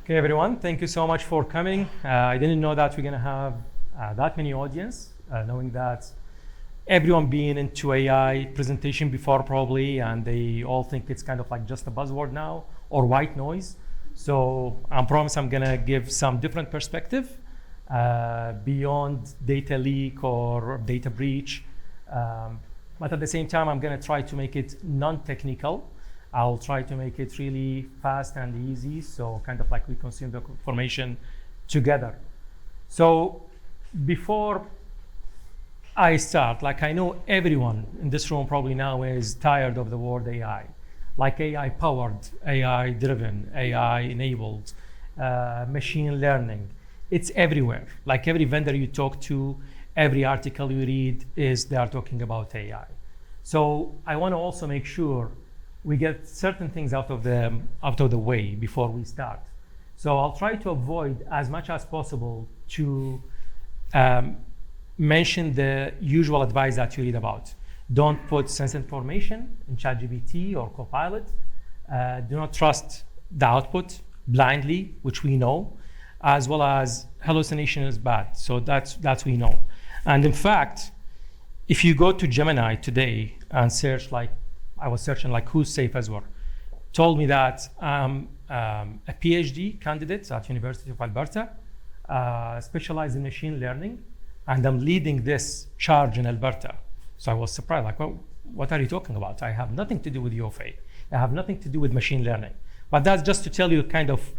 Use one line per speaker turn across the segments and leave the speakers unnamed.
Okay, everyone, thank you so much for coming. I didn't know that we're going to have that many audience, knowing that everyone being into AI presentation before probably, and they all think it's kind of like just a buzzword now or white noise. So I promise I'm going to give some different perspective beyond data leak or data breach. But at the same time, I'm going to try to make it non-technical. I'll try to make it really fast and easy, so kind of like we consume the information together. So before I start, like I know everyone in this room probably now is tired of the word AI, like AI powered, AI driven, AI enabled, machine learning. It's everywhere. Like every vendor you talk to, every article you read they are talking about AI. So I want to also make sure we get certain things out of the way before we start. So I'll try to avoid as much as possible to mention the usual advice that you read about. Don't put sensitive information in ChatGPT or Copilot. Do not trust the output blindly, which we know, as well as hallucination is bad. So that's we know. And in fact, if you go to Gemini today and search I was searching who's Saif Azwar, told me that I'm a PhD candidate at University of Alberta, specialized in machine learning, and I'm leading this charge in Alberta. So I was surprised, well, what are you talking about? I have nothing to do with UFA. I have nothing to do with machine learning. But that's just to tell you kind of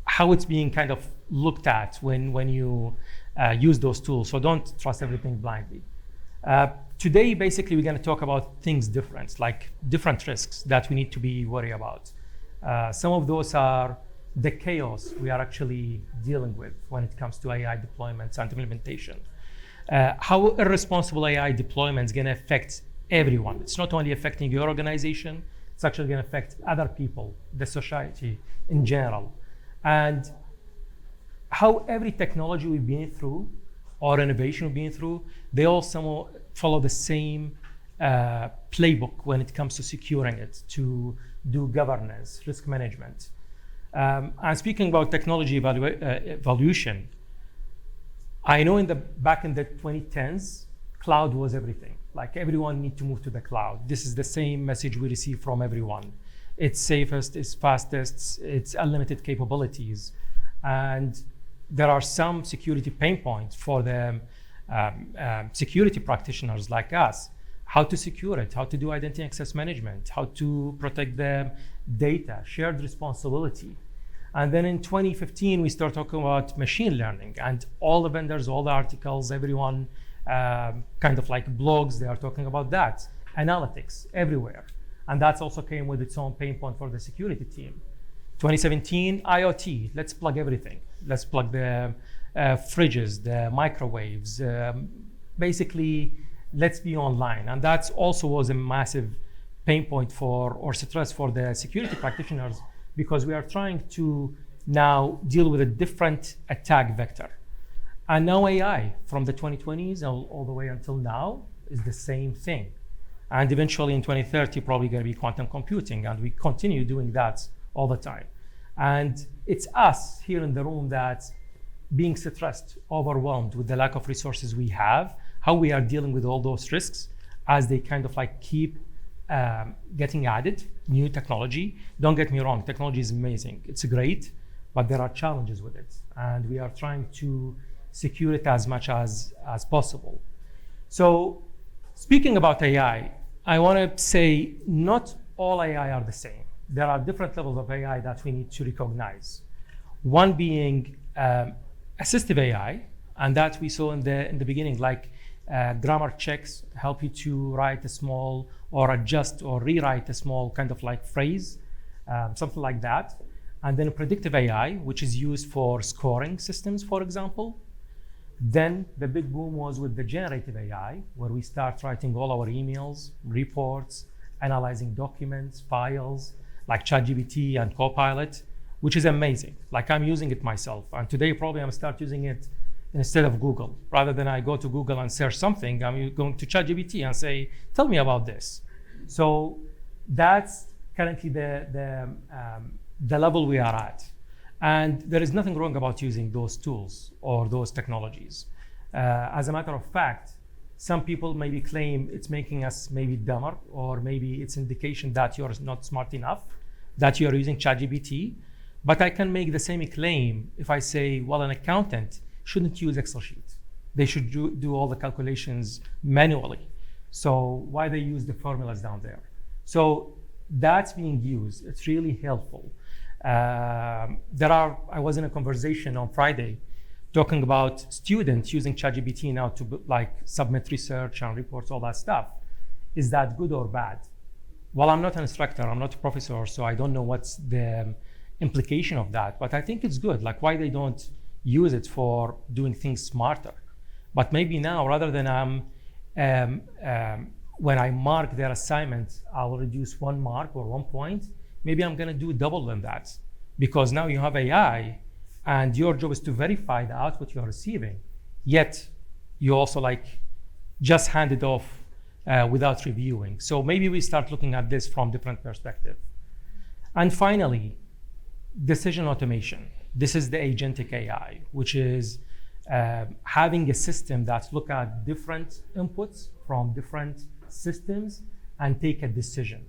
how it's being kind of looked at when you use those tools. So don't trust everything blindly. Today, basically, we're going to talk about things different, like different risks that we need to be worried about. Some of those are the chaos we are actually dealing with when it comes to AI deployments and implementation. How irresponsible AI deployment is going to affect everyone. It's not only affecting your organization, it's actually going to affect other people, the society in general. And how every technology we've been through or innovation we've been through, they all somehow follow the same playbook when it comes to securing it, to do governance, risk management. And speaking about technology evolution, I know back in the 2010s, cloud was everything. Like everyone need to move to the cloud. This is the same message we receive from everyone. It's safest, it's fastest, it's unlimited capabilities. And there are some security pain points for the security practitioners like us, how to secure it, how to do identity access management, how to protect the data, shared responsibility. And then in 2015, we start talking about machine learning, and all the vendors, all the articles, everyone kind of like blogs, they are talking about that. Analytics everywhere. And that's also came with its own pain point for the security team. 2017, IoT, let's plug everything. Let's plug the fridges, the microwaves. Basically, let's be online. And that also was a massive pain point or stress for the security practitioners, because we are trying to now deal with a different attack vector. And now AI, from the 2020s all the way until now, is the same thing. And eventually in 2030, probably going to be quantum computing. And we continue doing that all the time. And it's us here in the room that being stressed, overwhelmed with the lack of resources we have, how we are dealing with all those risks as they kind of like keep getting added, new technology. Don't get me wrong, technology is amazing. It's great, but there are challenges with it. And we are trying to secure it as much as possible. So speaking about AI, I want to say not all AI are the same. There are different levels of AI that we need to recognize. One being assistive AI, and that we saw in the beginning, like grammar checks help you to write a small or adjust or rewrite a small kind of like phrase, something like that. And then predictive AI, which is used for scoring systems, for example. Then the big boom was with the generative AI, where we start writing all our emails, reports, analyzing documents, files, like ChatGPT and Copilot, which is amazing. Like I'm using it myself. And today probably I'm start using it instead of Google. Rather than I go to Google and search something, I'm going to ChatGPT and say, tell me about this. So that's currently the level we are at. And there is nothing wrong about using those tools or those technologies. As a matter of fact, some people maybe claim it's making us maybe dumber, or maybe it's indication that you're not smart enough, that you're using ChatGPT. But I can make the same claim if I say, well, an accountant shouldn't use Excel sheets. They should do all the calculations manually. So why they use the formulas down there? So that's being used. It's really helpful. I was in a conversation on Friday talking about students using ChatGPT now to like submit research and reports, all that stuff. Is that good or bad? Well, I'm not an instructor, I'm not a professor, so I don't know what's the implication of that, but I think it's good. Like, why they don't use it for doing things smarter? But maybe now, rather than when I mark their assignment, I'll reduce 1 mark or 1 point, maybe I'm gonna do double than that, because now you have AI and your job is to verify the output you're receiving, yet you also like just hand it off without reviewing. So maybe we start looking at this from different perspective. And finally, decision automation. This is the agentic AI, which is having a system that look at different inputs from different systems and take a decision,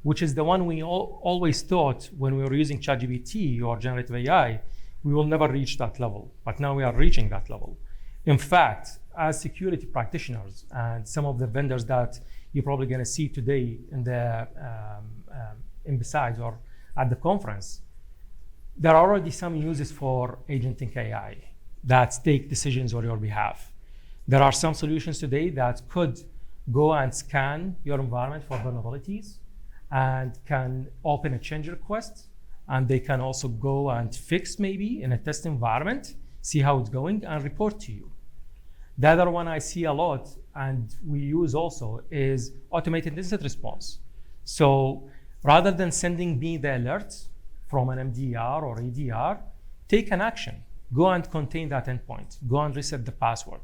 which is the one we always thought when we were using ChatGPT or generative AI, we will never reach that level. But now we are reaching that level. In fact, as security practitioners and some of the vendors that you're probably going to see today in the in BSides or at the conference, there are already some uses for agentic AI that take decisions on your behalf. There are some solutions today that could go and scan your environment for vulnerabilities and can open a change request, and they can also go and fix maybe in a test environment, see how it's going, and report to you. The other one I see a lot, and we use also, is automated incident response. So rather than sending me the alerts from an MDR or EDR, take an action. Go and contain that endpoint. Go and reset the password.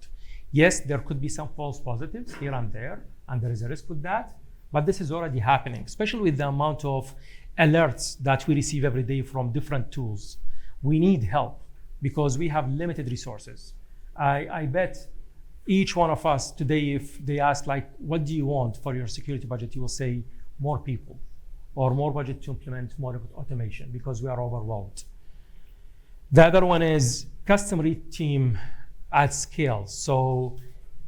Yes, there could be some false positives here and there is a risk with that, but this is already happening, especially with the amount of alerts that we receive every day from different tools. We need help because we have limited resources. I bet each one of us today, if they ask like, what do you want for your security budget? You will say more people or more budget to implement more automation because we are overwhelmed. The other one is custom read team at scale. So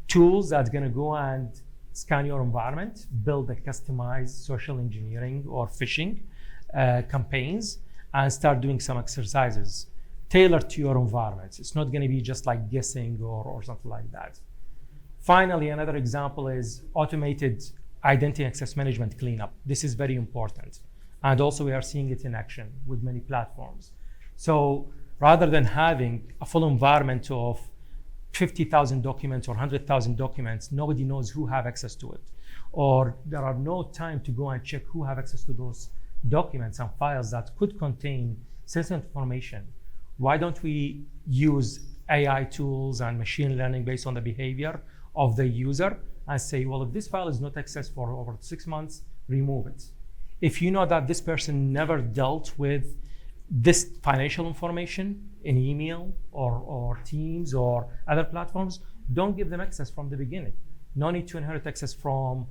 tools that's gonna go and scan your environment, build a customized social engineering or phishing campaigns, and start doing some exercises tailored to your environment. It's not gonna be just like guessing or something like that. Finally, another example is automated identity access management cleanup. This is very important. And also we are seeing it in action with many platforms. So rather than having a full environment of 50,000 documents or 100,000 documents, nobody knows who have access to it. Or there are no time to go and check who have access to those documents and files that could contain sensitive information. Why don't we use AI tools and machine learning based on the behavior of the user and say, well, if this file is not accessed for over 6 months, remove it. If you know that this person never dealt with this financial information in email or Teams or other platforms, don't give them access from the beginning. No need to inherit access from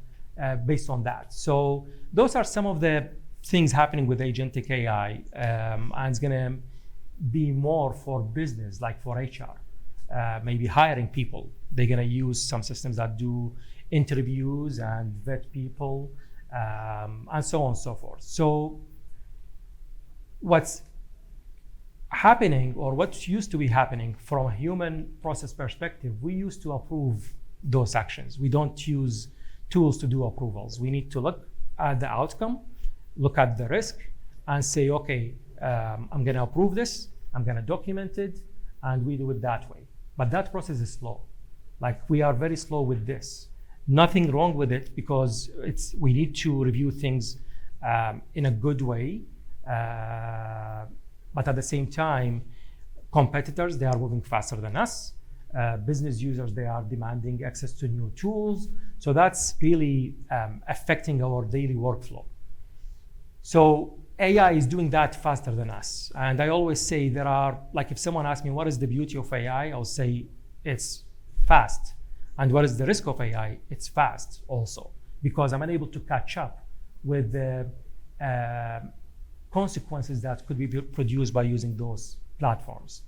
based on that. So those are some of the things happening with agentic AI, and it's gonna be more for business, like for HR, maybe hiring people. They're gonna use some systems that do interviews and vet people, and so on and so forth. So what's happening, or what used to be happening from a human process perspective, we used to approve those actions. We don't use tools to do approvals. We need to look at the outcome, look at the risk, and say, okay, I'm gonna approve this, I'm gonna document it, and we do it that way. But that process is slow. Like, we are very slow with this. Nothing wrong with it, because we need to review things in a good way. But at the same time, competitors, they are moving faster than us. Business users, they are demanding access to new tools. So that's really affecting our daily workflow. So AI is doing that faster than us. And I always say there are, like if someone asks me, what is the beauty of AI? I'll say it's fast. And what is the risk of AI? It's fast also, because I'm unable to catch up with the consequences that could be produced by using those platforms.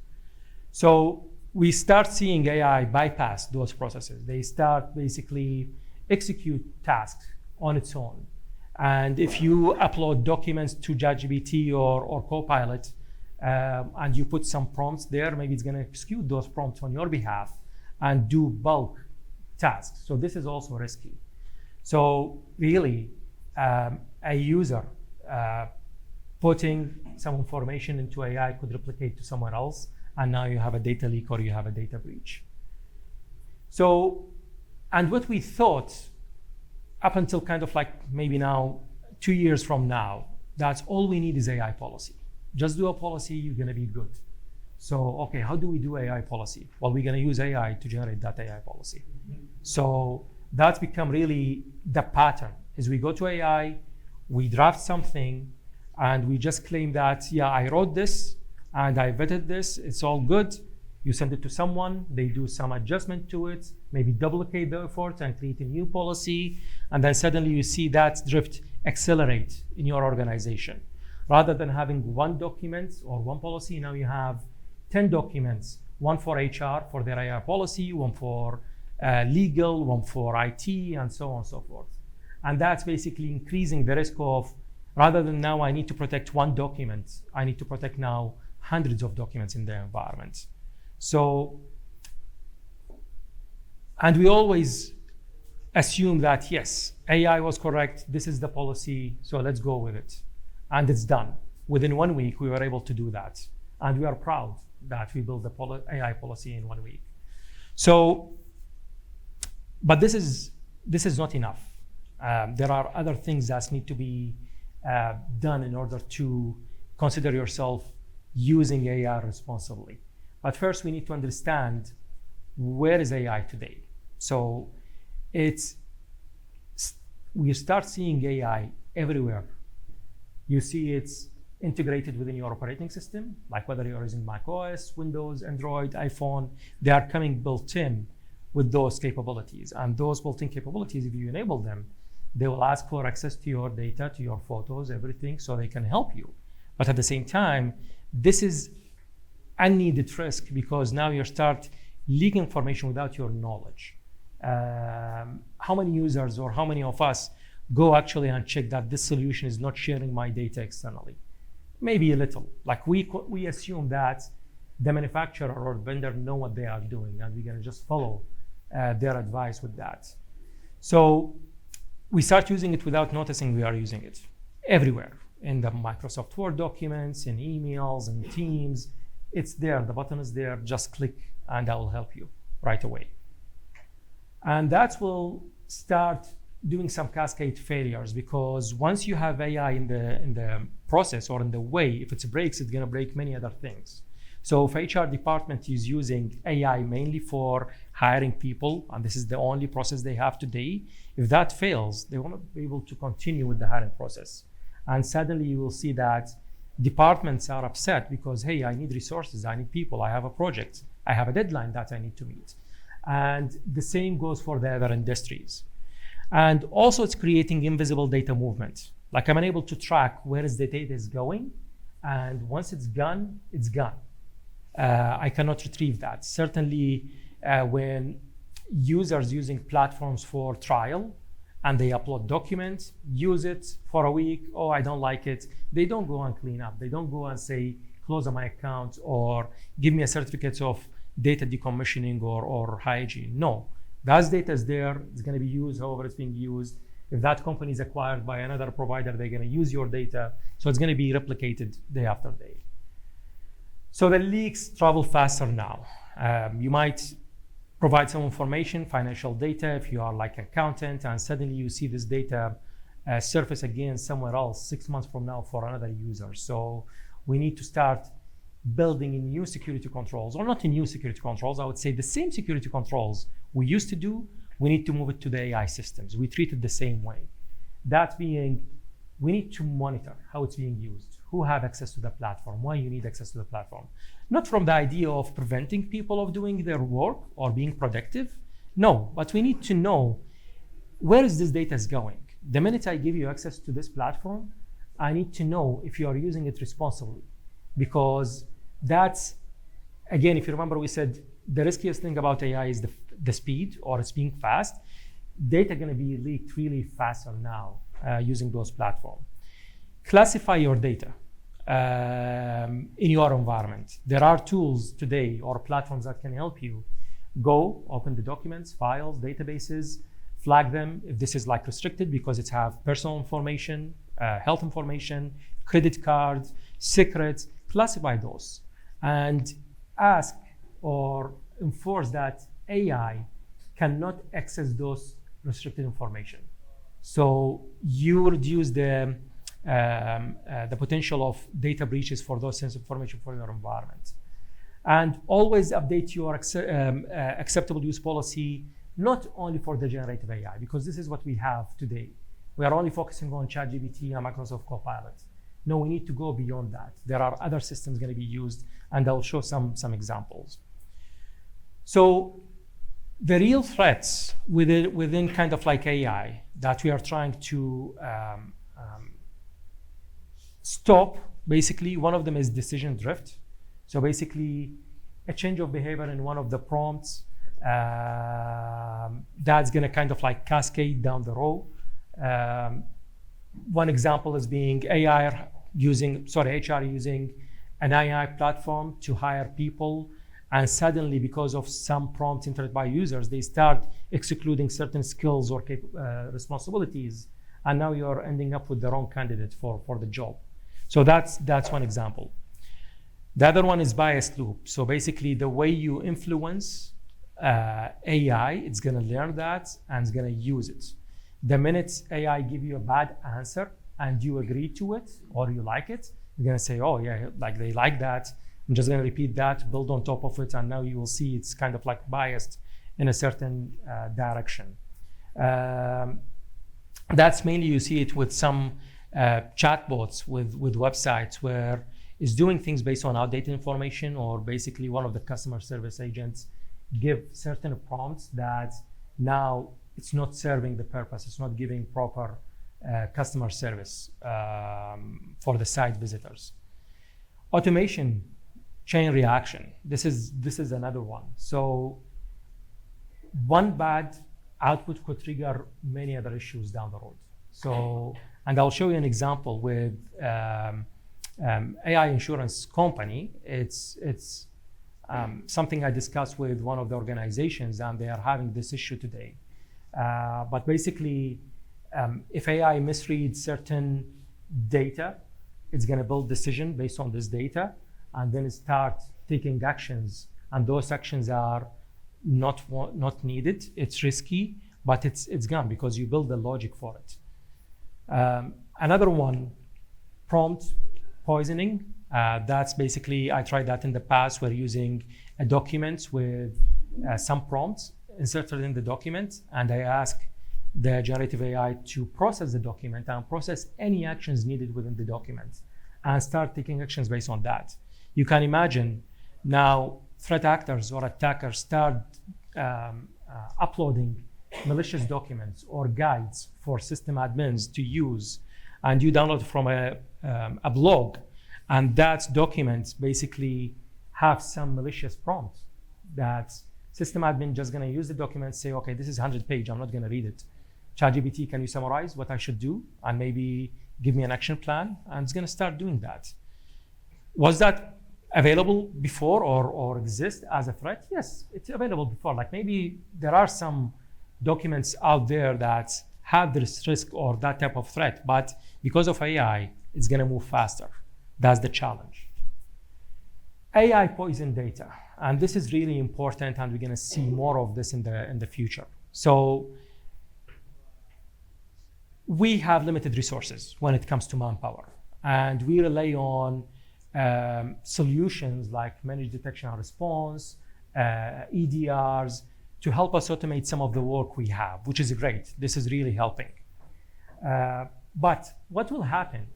So we start seeing AI bypass those processes. They start basically execute tasks on its own. And if you upload documents to ChatGPT or Copilot, and you put some prompts there, maybe it's going to execute those prompts on your behalf and do bulk tasks. So this is also risky. So really, a user putting some information into AI could replicate to someone else, and now you have a data leak or you have a data breach. So, and what we thought up until kind of like maybe now, 2 years from now, that's all we need is AI policy. Just do a policy, you're gonna be good. So, okay, how do we do AI policy? Well, we're gonna use AI to generate that AI policy. So that's become really the pattern, is we go to AI, we draft something, and we just claim that, yeah, I wrote this, and I vetted this, it's all good. You send it to someone, they do some adjustment to it, maybe duplicate the effort and create a new policy, and then suddenly you see that drift accelerate in your organization. Rather than having one document or one policy, now you have 10 documents, one for HR for their AI policy, one for legal, one for IT, and so on and so forth. And that's basically increasing the risk of, rather than now I need to protect one document, I need to protect now hundreds of documents in the environment. So, and we always assume that, yes, AI was correct, this is the policy, so let's go with it. And it's done. Within 1 week, we were able to do that. And we are proud that we built the AI policy in 1 week. So, but this is not enough. There are other things that need to be done in order to consider yourself using AI responsibly. But first, we need to understand where is AI today. So we start seeing AI everywhere. You see it's integrated within your operating system, like whether you're using Mac OS, Windows, Android, iPhone, they are coming built in with those capabilities. And those built-in capabilities, if you enable them, they will ask for access to your data, to your photos, everything, so they can help you. But at the same time, this is unneeded risk, because now you start leaking information without your knowledge. How many users or how many of us go actually and check that this solution is not sharing my data externally? Maybe a little. Like we assume that the manufacturer or vendor know what they are doing, and we're gonna just follow their advice with that. So we start using it without noticing we are using it everywhere, in the Microsoft Word documents, in emails, in Teams. It's there, the button is there, just click and I will help you right away. And that will start doing some cascade failures, because once you have AI in the process or in the way, if it breaks, it's gonna break many other things. So if HR department is using AI mainly for hiring people, and this is the only process they have today, if that fails, they won't be able to continue with the hiring process. And suddenly you will see that departments are upset because, hey, I need resources, I need people, I have a project, I have a deadline that I need to meet. And the same goes for the other industries. And also it's creating invisible data movement. Like I'm unable to track where is the data is going, and once it's gone, it's gone. I cannot retrieve that. Certainly when users using platforms for trial, and they upload documents, use it for a week, oh, I don't like it. They don't go and clean up. They don't go and say, close my account or give me a certificate of data decommissioning or hygiene. No, that data is there. It's gonna be used however it's being used. If that company is acquired by another provider, they're gonna use your data. So it's gonna be replicated day after day. So the leaks travel faster now. You might provide some information, financial data, if you are like an accountant, and suddenly you see this data surface again somewhere else 6 months from now for another user. So we need to start building in new security controls, or not in new security controls, I would say the same security controls we used to do, we need to move it to the AI systems. We treat it the same way. That being, we need to monitor how it's being used, who have access to the platform, why you need access to the platform. Not from the idea of preventing people of doing their work or being productive, no, but we need to know where is this data is going. The minute I give you access to this platform, I need to know if you are using it responsibly, because that's, again, if you remember, we said the riskiest thing about AI is the speed, or it's being fast. Data going to be leaked really faster now using those platforms. Classify your data in your environment. There are tools today or platforms that can help you. Go open the documents, files, databases, flag them if this is like restricted because it have personal information, health information, credit cards, secrets. Classify those and ask or enforce that AI cannot access those restricted information. So you reduce the potential of data breaches for those sensitive information for your environment. And always update your acceptable use policy, not only for the generative AI, because this is what we have today. We are only focusing on ChatGPT and Microsoft Copilot. No, we need to go beyond that. There are other systems going to be used, and I'll show some examples. So the real threats within kind of like AI that we are trying to stop, basically, one of them is decision drift. So basically, a change of behavior in one of the prompts that's going to kind of like cascade down the row. One example is being HR using an AI platform to hire people, and suddenly, because of some prompts entered by users, they start excluding certain skills or responsibilities, and now you're ending up with the wrong candidate for the job. So that's one example. The other one is biased loop. So basically, the way you influence AI, it's going to learn that and it's going to use it. The minute AI give you a bad answer and you agree to it or you like it, you're going to say, oh yeah, like they like that. I'm just going to repeat that, build on top of it, and now you will see it's kind of like biased in a certain direction. That's mainly, you see it with some chatbots with websites where it's doing things based on outdated information, or basically one of the customer service agents give certain prompts that now it's not serving the purpose. It's not giving proper customer service for the site visitors. Automation, chain reaction. This is another one. So one bad output could trigger many other issues down the road. So, and I'll show you an example with AI insurance company. It's something I discussed with one of the organizations, and they are having this issue today. But basically, if AI misreads certain data, it's going to build decision based on this data, and then start taking actions. And those actions are not needed. It's risky, but it's gone because you build the logic for it. Another one, prompt poisoning. That's basically, I tried that in the past. We're using a document with some prompts inserted in the document, and I ask the generative AI to process the document and process any actions needed within the document and start taking actions based on that. You can imagine now threat actors or attackers start uploading malicious documents or guides for system admins to use, and you download from a blog, and that document basically have some malicious prompts that system admin just going to use the document, say, okay, this is 100 page, I'm not going to read it. ChatGPT, can you summarize what I should do and maybe give me an action plan? And it's going to start doing that. Was that available before or exist as a threat? Yes, it's available before. Like maybe there are some documents out there that have this risk or that type of threat, but because of AI, it's going to move faster. That's the challenge. AI poison data, and this is really important, and we're going to see more of this in the future. So we have limited resources when it comes to manpower, and we rely on solutions like managed detection and response, EDRs, to help us automate some of the work we have, which is great. This is really helping. But what will happen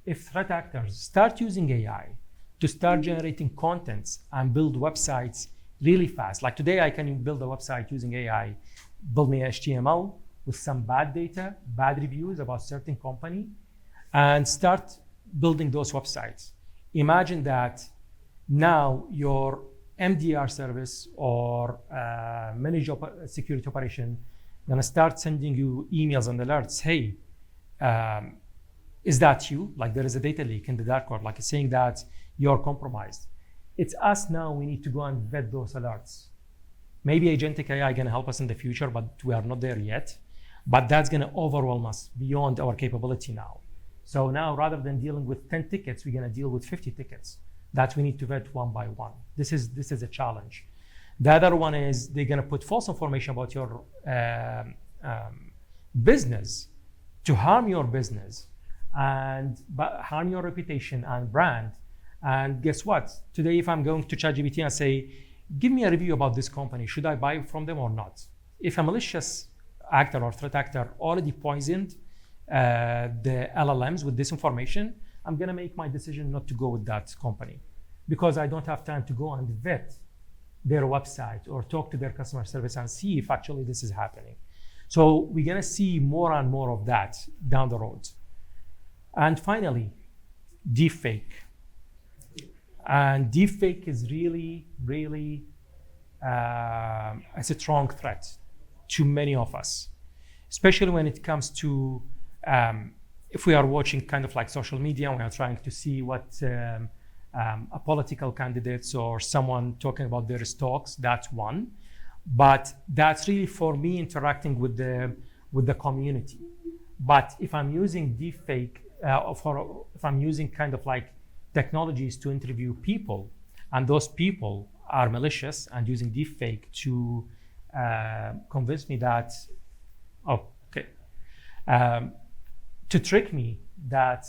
if threat actors start using AI to start generating contents and build websites really fast? Like today, I can build a website using AI, build me HTML with some bad data, bad reviews about certain company, and start building those websites. Imagine that now your MDR service or managed security operation gonna start sending you emails and alerts. Hey, is that you? Like there is a data leak in the dark web, like it's saying that you're compromised. It's us now, we need to go and vet those alerts. Maybe agentic AI gonna help us in the future, but we are not there yet. But that's gonna overwhelm us beyond our capability now. So now rather than dealing with 10 tickets, we're gonna deal with 50 tickets that we need to vet one by one. This is a challenge. The other one is they're gonna put false information about your business to harm your business and harm your reputation and brand. And guess what? Today, if I'm going to ChatGPT and say, give me a review about this company, should I buy from them or not? If a malicious actor or threat actor already poisoned the LLMs with this information, I'm gonna make my decision not to go with that company because I don't have time to go and vet their website or talk to their customer service and see if actually this is happening. So we're gonna see more and more of that down the road. And finally, deepfake. And deepfake is really, really a strong threat to many of us, especially when it comes to if we are watching kind of like social media, we are trying to see what a political candidates or someone talking about their stocks, that's one. But that's really for me interacting with the community. But if I'm using deepfake, if I'm using kind of like technologies to interview people, and those people are malicious and using deepfake to convince me that, to trick me that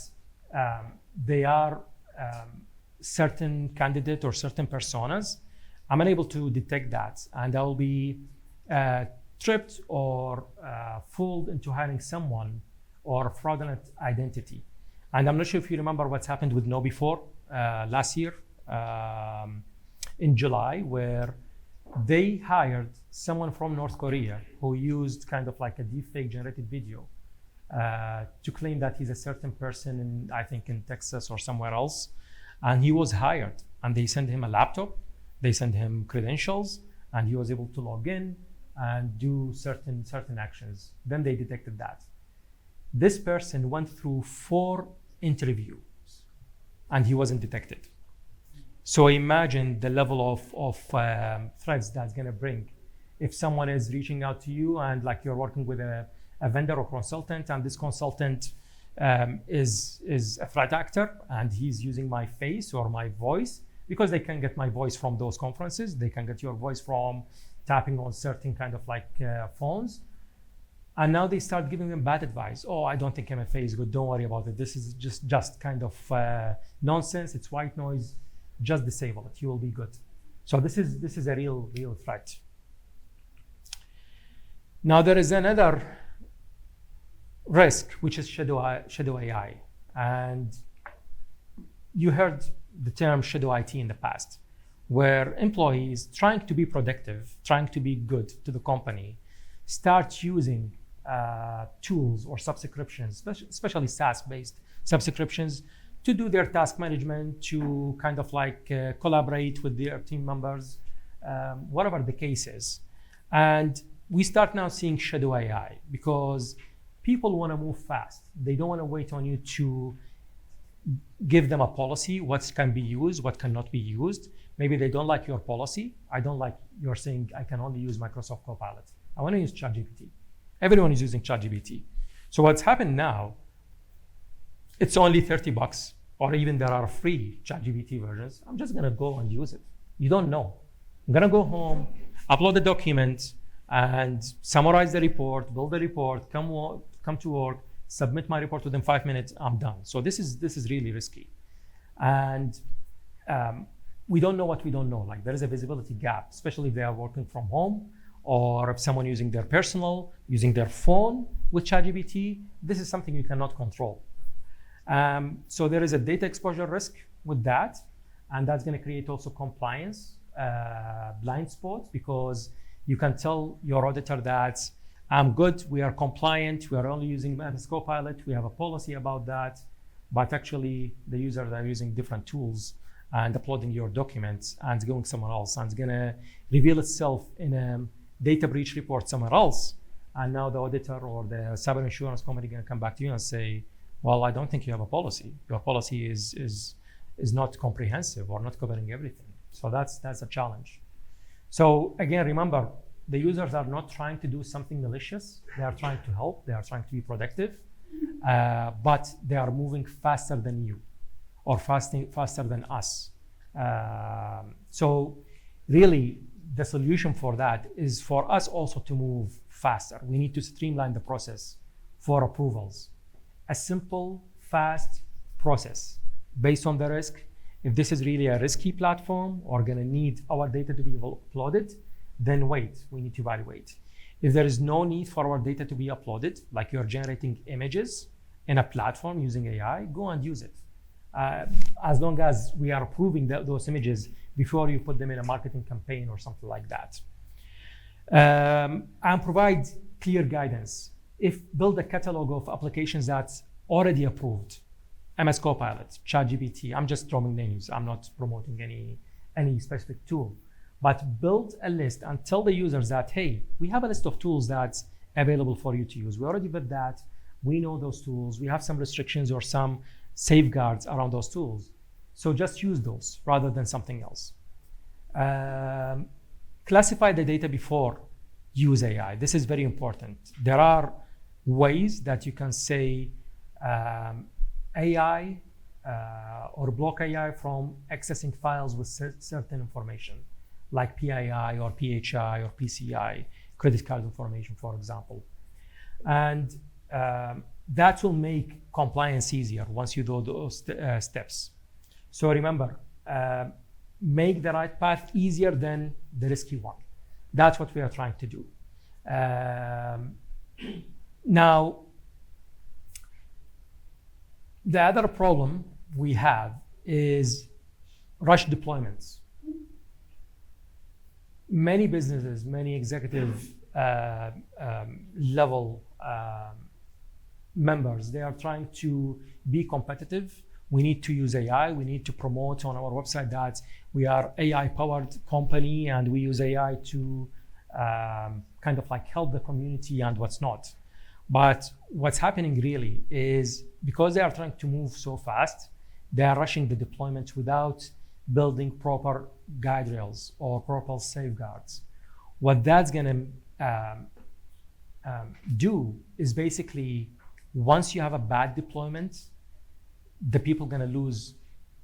they are certain candidate or certain personas, I'm unable to detect that, and I will be tripped or fooled into hiring someone or fraudulent identity. And I'm not sure if you remember what's happened with KnowBe4 last year in July, where they hired someone from North Korea who used kind of like a deepfake generated video to claim that he's a certain person in, I think in Texas or somewhere else. And he was hired, and they sent him a laptop, they sent him credentials, and he was able to log in and do certain actions. Then they detected that. This person went through 4 interviews and he wasn't detected. So imagine the level of threats that's gonna bring. If someone is reaching out to you and like you're working with a vendor or consultant, and this consultant is a threat actor and he's using my face or my voice, because they can get my voice from those conferences, they can get your voice from tapping on certain kind of like phones. And now they start giving them bad advice. Oh, I don't think MFA is good. Don't worry about it. This is just kind of nonsense. It's white noise. Just disable it. You will be good. So this is a real threat. Now there is another risk, which is shadow AI. And you heard the term shadow IT in the past, where employees trying to be productive, trying to be good to the company, start using tools or subscriptions, especially SaaS-based subscriptions, to do their task management, to kind of like collaborate with their team members, whatever the case is. And we start now seeing shadow AI because people want to move fast. They don't want to wait on you to give them a policy, what can be used, what cannot be used. Maybe they don't like your policy. I don't like you're saying I can only use Microsoft Copilot. I want to use ChatGPT. Everyone is using ChatGPT. So what's happened now, it's only $30, or even there are free ChatGPT versions. I'm just gonna go and use it. You don't know. I'm gonna go home, upload the document, and summarize the report, build the report, come to work, submit my report within 5 minutes, I'm done. So this is really risky. And we don't know what we don't know. Like there is a visibility gap, especially if they are working from home or if someone using their personal, using their phone with ChatGPT, this is something you cannot control. So there is a data exposure risk with that, and that's going to create also compliance blind spots, because you can tell your auditor that I'm good, we are compliant, we are only using MS Copilot, we have a policy about that, but actually the users are using different tools and uploading your documents and going somewhere else, and it's going to reveal itself in a data breach report somewhere else. And now the auditor or the cyber insurance company going to come back to you and say, well, I don't think you have a policy. Your policy is not comprehensive or not covering everything. So that's a challenge. So again, remember, the users are not trying to do something malicious. They are trying to help. They are trying to be productive, but they are moving faster than you or faster than us. So really, the solution for that is for us also to move faster. We need to streamline the process for approvals. A simple, fast process based on the risk. If this is really a risky platform or going to need our data to be uploaded, then wait, we need to evaluate. If there is no need for our data to be uploaded, like you're generating images in a platform using AI, go and use it. As long as we are approving those images before you put them in a marketing campaign or something like that. And provide clear guidance. Build a catalog of applications that's already approved. MS Copilot, ChatGPT, I'm just throwing names. I'm not promoting any specific tool. But build a list and tell the users that, hey, we have a list of tools that's available for you to use. We already did that. We know those tools. We have some restrictions or some safeguards around those tools. So just use those rather than something else. Classify the data before use AI. This is very important. There are ways that you can say AI or block AI from accessing files with certain information, like PII or PHI or PCI, credit card information, for example. And that will make compliance easier once you do those steps. So remember, make the right path easier than the risky one. That's what we are trying to do. Now, the other problem we have is rush deployments. Many businesses, many executive level members, they are trying to be competitive. We need to use AI. We need to promote on our website that we are AI-powered company and we use AI to kind of like help the community and what's not. But what's happening really is because they are trying to move so fast, they are rushing the deployment without building proper guide rails or proper safeguards. What that's going to do is basically, once you have a bad deployment, the people are going to lose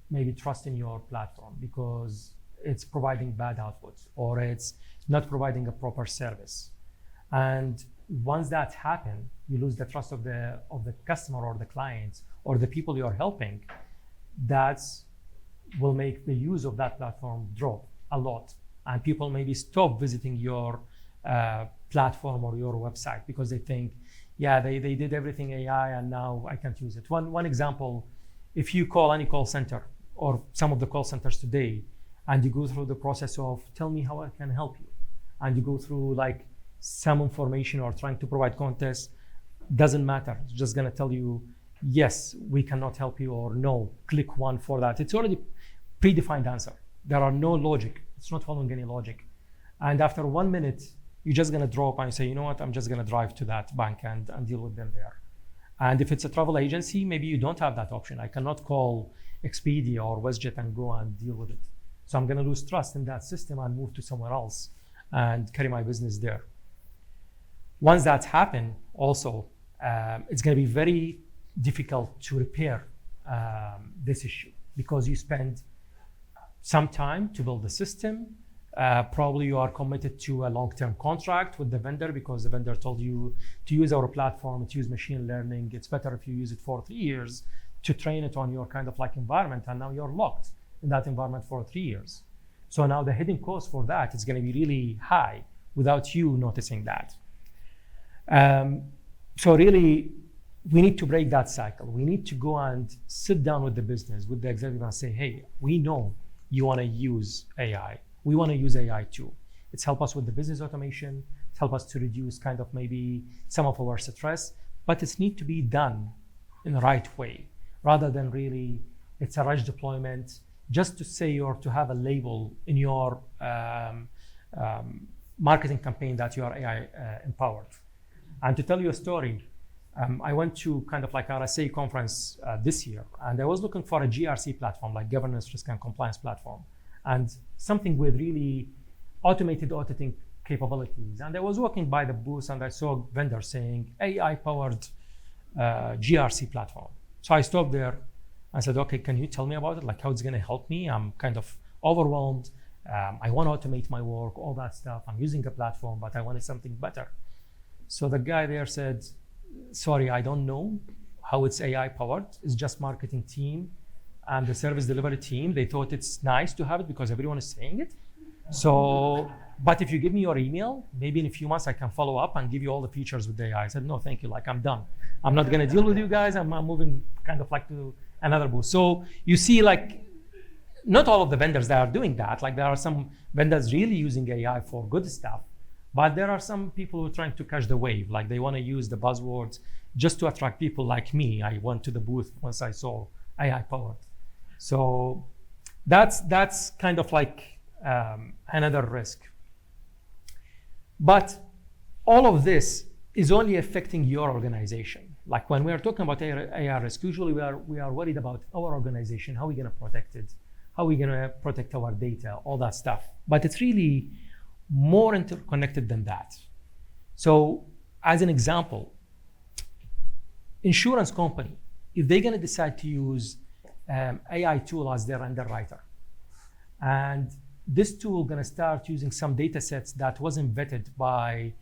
maybe trust in your platform because it's providing bad outputs or it's not providing a proper service. And once that happens, you lose the trust of the customer or the clients or the people you're helping. That will make the use of that platform drop a lot. And people maybe stop visiting your platform or your website because they think, yeah, they did everything AI and now I can't use it. One example, if you call any call center or some of the call centers today and you go through the process of tell me how I can help you, and you go through like some information or trying to provide context, doesn't matter. It's just going to tell you, yes, we cannot help you, or no, click one for that. It's already predefined answer. There are no logic. It's not following any logic. And after 1 minute, you're just going to drop and say, you know what, I'm just going to drive to that bank and deal with them there. And if it's a travel agency, maybe you don't have that option. I cannot call Expedia or WestJet and go and deal with it. So I'm going to lose trust in that system and move to somewhere else and carry my business there. Once that's happened, also, it's going to be very difficult to repair this issue because you spend some time to build the system. Probably you are committed to a long-term contract with the vendor because the vendor told you to use our platform, to use machine learning. It's better if you use it for 3 years to train it on your kind of like environment, and now you're locked in that environment for 3 years. So now the hidden cost for that is going to be really high without you noticing that. So really, we need to break that cycle. We need to go and sit down with the business, with the executive, and say, hey, we know you want to use AI. We want to use AI too. It's help us with the business automation. It's help us to reduce kind of maybe some of our stress, but it's need to be done in the right way, rather than really it's a rush deployment just to say or to have a label in your marketing campaign that you are AI empowered. And to tell you a story, I went to kind of like RSA conference this year, and I was looking for a GRC platform, like governance, risk, and compliance platform, and something with really automated auditing capabilities. And I was walking by the booth, and I saw vendors saying AI-powered GRC platform. So I stopped there. I said, okay, can you tell me about it? Like how it's going to help me? I'm kind of overwhelmed. I want to automate my work, all that stuff. I'm using a platform, but I wanted something better. So the guy there said, sorry, I don't know how it's AI powered. It's just marketing team and the service delivery team. They thought it's nice to have it because everyone is saying it. So, but if you give me your email, maybe in a few months I can follow up and give you all the features with the AI. I said, no, thank you. Like I'm done. I'm not going to deal with you guys. I'm moving kind of like to another booth. So you see, like, not all of the vendors that are doing that. Like there are some vendors really using AI for good stuff, but there are some people who are trying to catch the wave. Like they want to use the buzzwords just to attract people like me. I went to the booth once I saw AI powered. So that's kind of like another risk. But all of this is only affecting your organization. Like when we are talking about AI risk, usually we are worried about our organization, how are we going to protect it? How are we going to protect our data, all that stuff. But it's really more interconnected than that. So as an example, insurance company, if they're going to decide to use AI tool as their underwriter, and this tool going to start using some data sets that wasn't vetted by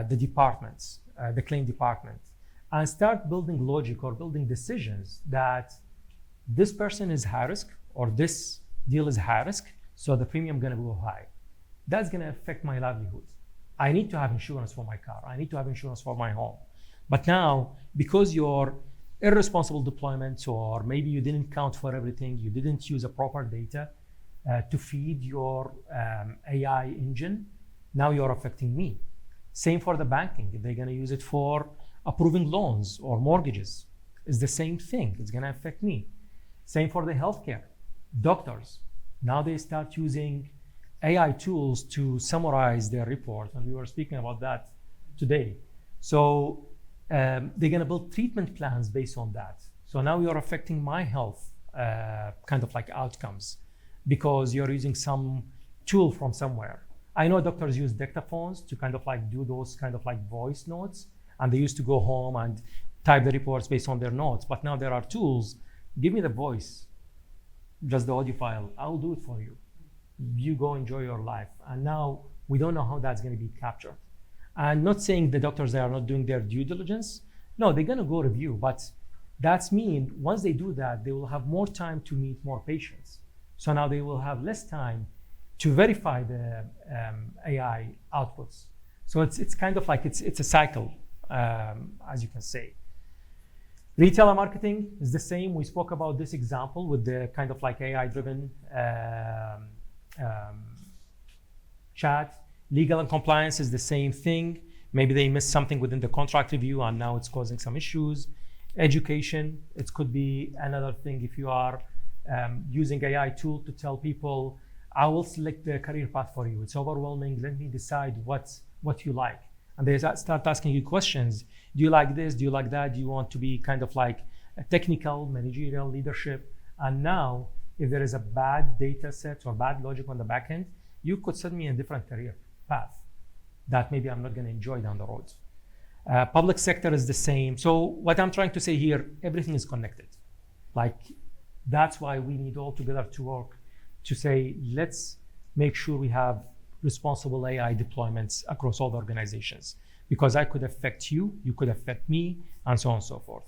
the departments, the claim department, and start building logic or building decisions that this person is high risk or this deal is high risk, so the premium going to go high. That's going to affect my livelihood. I need to have insurance for my car. I need to have insurance for my home. But now, because your irresponsible deployments, or maybe you didn't count for everything, you didn't use a proper data to feed your AI engine, now you're affecting me. Same for the banking. If they're going to use it for approving loans or mortgages, it's the same thing. It's going to affect me. Same for the healthcare. Doctors, now they start using AI tools to summarize their report, and we were speaking about that today. So they're going to build treatment plans based on that. So now you're affecting my health kind of like outcomes because you're using some tool from somewhere. I know doctors use dictaphones to kind of like do those kind of like voice notes, and they used to go home and type the reports based on their notes. But now there are tools. Give me the voice, just the audio file. I'll do it for you. You go enjoy your life. And now we don't know how that's going to be captured. And not saying the doctors, they are not doing their due diligence. No, they're going to go review. But that's mean once they do that, they will have more time to meet more patients. So now they will have less time to verify the AI outputs. So it's kind of like it's a cycle, as you can say. Retailer marketing is the same. We spoke about this example with the kind of like AI-driven chat. Legal and compliance is the same thing. Maybe they missed something within the contract review and now it's causing some issues. Education, it could be another thing. If you are using AI tool to tell people, I will select the career path for you. It's overwhelming. Let me decide what you like. And they start asking you questions. Do you like this? Do you like that? Do you want to be kind of like a technical, managerial leadership? And now, if there is a bad data set or bad logic on the back end, you could send me a different career path that maybe I'm not going to enjoy down the road. Public sector is the same. So what I'm trying to say here, everything is connected. Like, that's why we need all together to work to say, let's make sure we have responsible AI deployments across all the organizations, because I could affect you, you could affect me, and so on and so forth.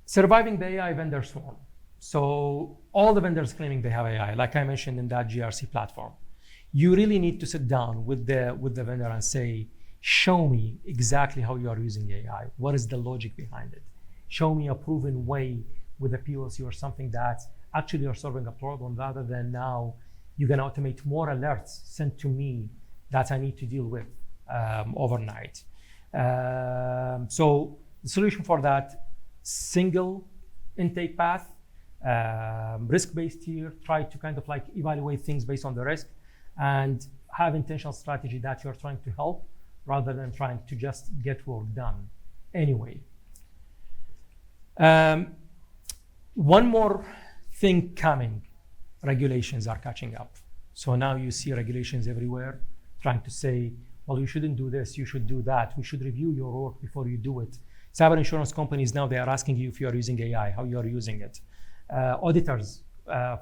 Surviving the AI vendor swarm. So all the vendors claiming they have AI, like I mentioned in that GRC platform. you really need to sit down with the vendor and say, show me exactly how you are using AI. What is the logic behind it? Show me a proven way with a POC or something that actually you're solving a problem, rather than now you're going to automate more alerts sent to me that I need to deal with overnight. So the solution for that, single intake path, risk-based tier, try to kind of like evaluate things based on the risk, and have intentional strategy that you're trying to help rather than trying to just get work done anyway. One more thing coming, regulations are catching up. So now you see regulations everywhere trying to say, well, you shouldn't do this, you should do that, we should review your work before you do it. Cyber insurance companies now, they are asking you if you are using AI, how you are using it. Auditors,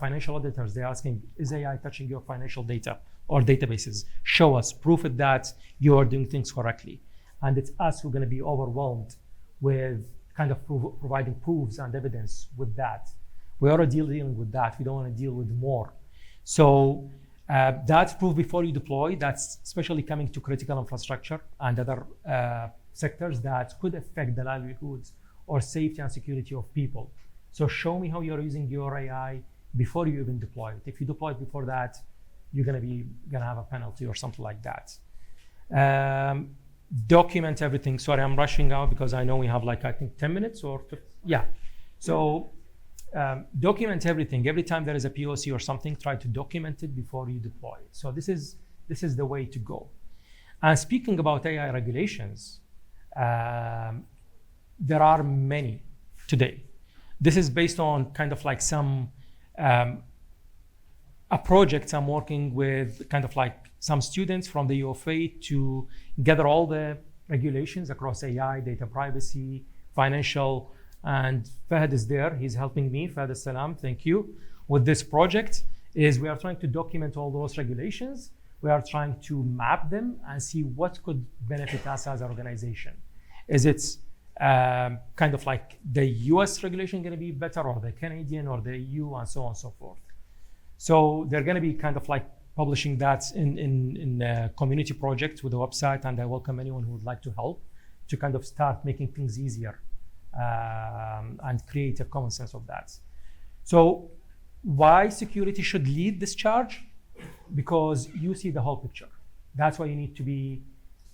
financial auditors, they're asking, is AI touching your financial data or databases? Show us, prove it that you are doing things correctly. And it's us who are going to be overwhelmed with kind of providing proofs and evidence with that. We already dealing with that. We don't want to deal with more. So that's proof before you deploy. That's especially coming to critical infrastructure and other sectors that could affect the livelihoods or safety and security of people. So show me how you're using your AI before you even deploy it. If you deploy it before that, you're gonna have a penalty or something like that. Document everything. Sorry, I'm rushing out because I know we have like, I think 10 minutes or, yeah. So document everything. Every time there is a POC or something, try to document it before you deploy it. So this is the way to go. And speaking about AI regulations, there are many today. This is based on kind of like some a project I'm working with, kind of like some students from the UFA to gather all the regulations across AI, data privacy, financial, and Fahad is there. He's helping me. Fahad Salam, thank you. With this project, is we are trying to document all those regulations. We are trying to map them and see what could benefit us as an organization. Is it kind of like the US regulation going to be better, or the Canadian, or the EU, and so on and so forth? So they're going to be kind of like publishing that in a community project with the website, and I welcome anyone who would like to help to kind of start making things easier and create a common sense of that. So why security should lead this charge? Because you see the whole picture. That's why you need to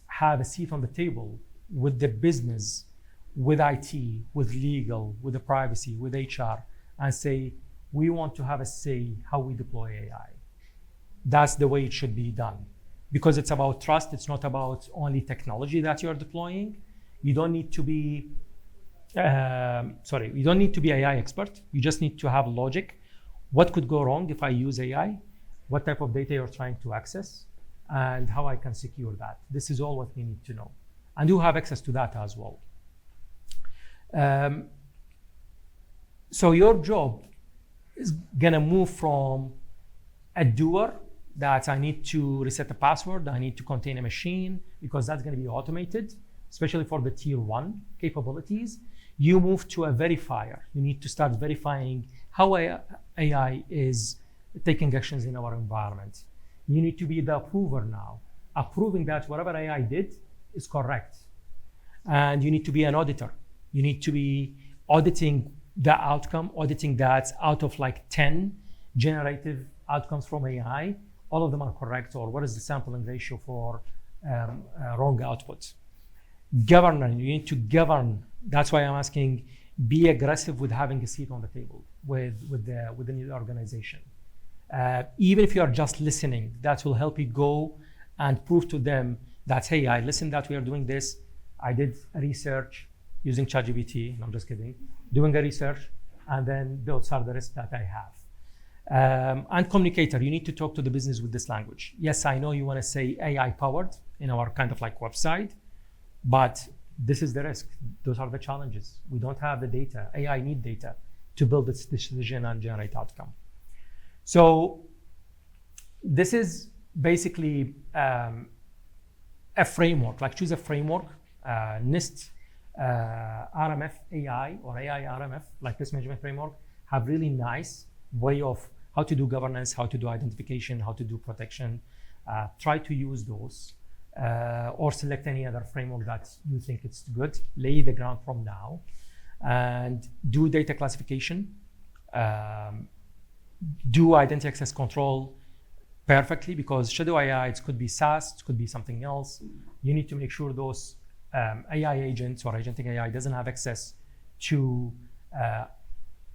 have a seat on the table with the business, with IT, with legal, with the privacy, with HR, and say, we want to have a say how we deploy AI. That's the way it should be done. Because it's about trust, it's not about only technology that you're deploying. You don't need to be, you don't need to be AI expert. You just need to have logic. What could go wrong if I use AI? What type of data you're trying to access, and how I can secure that. This is all what we need to know. And you have access to that as well. So your job is gonna move from a doer, that I need to reset a password, I need to contain a machine, because that's gonna be automated, especially for the tier 1 capabilities. You move to a verifier. You need to start verifying how AI is taking actions in our environment. You need to be the approver now, approving that whatever AI did is correct. And you need to be an auditor. You need to be auditing the outcome, auditing that out of like 10 generative outcomes from AI, all of them are correct, or what is the sampling ratio for wrong outputs. Governance, you need to govern. That's why I'm asking, be aggressive with having a seat on the table with the new organization. Even if you are just listening, that will help you go and prove to them that, hey, I listened that we are doing this. I did a research using ChatGPT, no, I'm just kidding, doing a research, and then those are the risks that I have. And communicator, you need to talk to the business with this language. Yes, I know you want to say AI powered in our kind of like website, but this is the risk. Those are the challenges. We don't have the data. AI need data to build its decision and generate outcome. So this is basically a framework, like choose a framework, NIST, RMF AI or AI RMF, like risk management framework, have really nice way of how to do governance, how to do identification, how to do protection, Try to use those, or select any other framework that you think it's good. Lay the ground from now, and do data classification. Do identity access control perfectly, because shadow AI, it could be SaaS, it could be something else. You need to make sure those AI agents or agentic AI doesn't have access to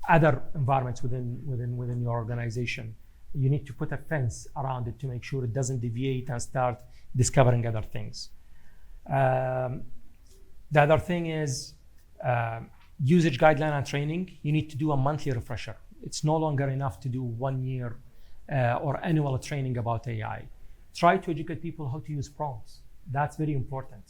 other environments within your organization. You need to put a fence around it to make sure it doesn't deviate and start discovering other things. The other thing is usage guideline and training. You need to do a monthly refresher. It's no longer enough to do 1 year or annual training about AI. Try to educate people how to use prompts. That's very important.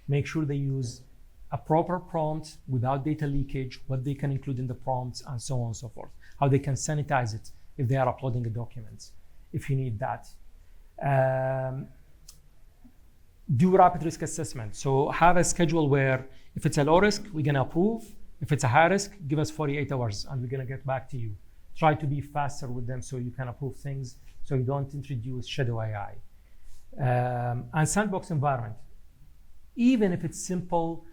Make sure they use a proper prompt without data leakage, what they can include in the prompts, and so on and so forth. How they can sanitize it if they are uploading a document, if you need that. Do rapid risk assessment. So have a schedule where if it's a low risk, we're gonna approve. If it's a high risk, give us 48 hours and we're gonna get back to you. Try to be faster with them so you can approve things, so you don't introduce shadow AI. And sandbox environment. Even if it's simple,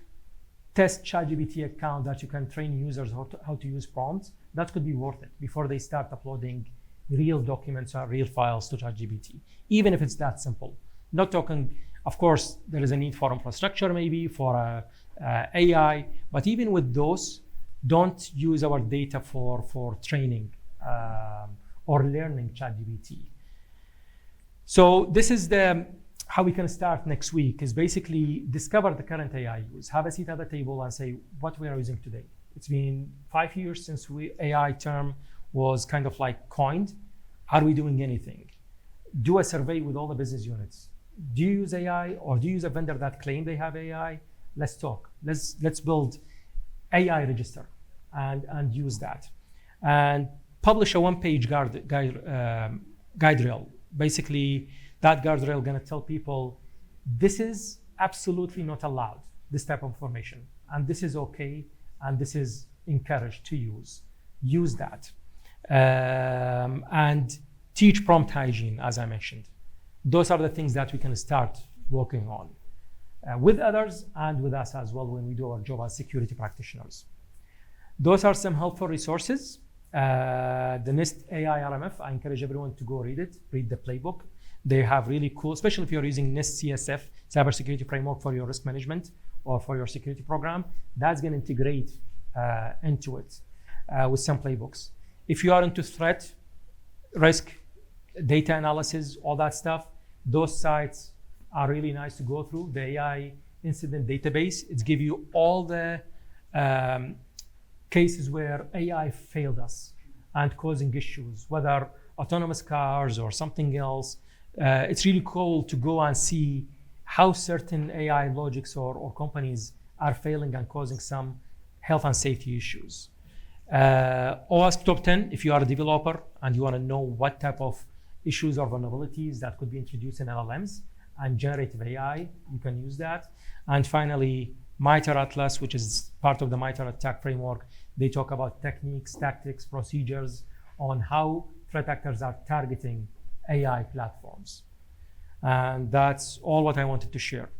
test ChatGPT account that you can train users how to use prompts, that could be worth it before they start uploading real documents or real files to ChatGPT. Even if it's that simple. Not talking, of course, there is a need for infrastructure maybe, for AI, but even with those, don't use our data for training or learning ChatGPT. So this is how we can start next week, is basically discover the current AI use. Have a seat at the table and say what we are using today. It's been 5 years since AI term was kind of like coined. Are we doing anything? Do a survey with all the business units. Do you use AI, or do you use a vendor that claim they have AI? Let's talk. Let's build AI register and use that. And publish a one-page guide rail. Basically, that guardrail gonna tell people this is absolutely not allowed, this type of information, and this is okay, and this is encouraged to use. Use that. And teach prompt hygiene, as I mentioned. Those are the things that we can start working on with others and with us as well when we do our job as security practitioners. Those are some helpful resources. The NIST AI RMF, I encourage everyone to go read it, read the playbook. They have really cool, especially if you're using NIST CSF, cybersecurity framework for your risk management or for your security program, that's gonna integrate into it with some playbooks. If you are into threat, risk, data analysis, all that stuff, those sites are really nice to go through. The AI incident database, it's give you all the cases where AI failed us and causing issues, whether autonomous cars or something else. It's really cool to go and see how certain AI logics or companies are failing and causing some health and safety issues. OWASP Top 10, if you are a developer and you want to know what type of issues or vulnerabilities that could be introduced in LLMs and generative AI, you can use that. And finally, MITRE Atlas, which is part of the MITRE attack framework. They talk about techniques, tactics, procedures on how threat actors are targeting AI platforms. And that's all what I wanted to share.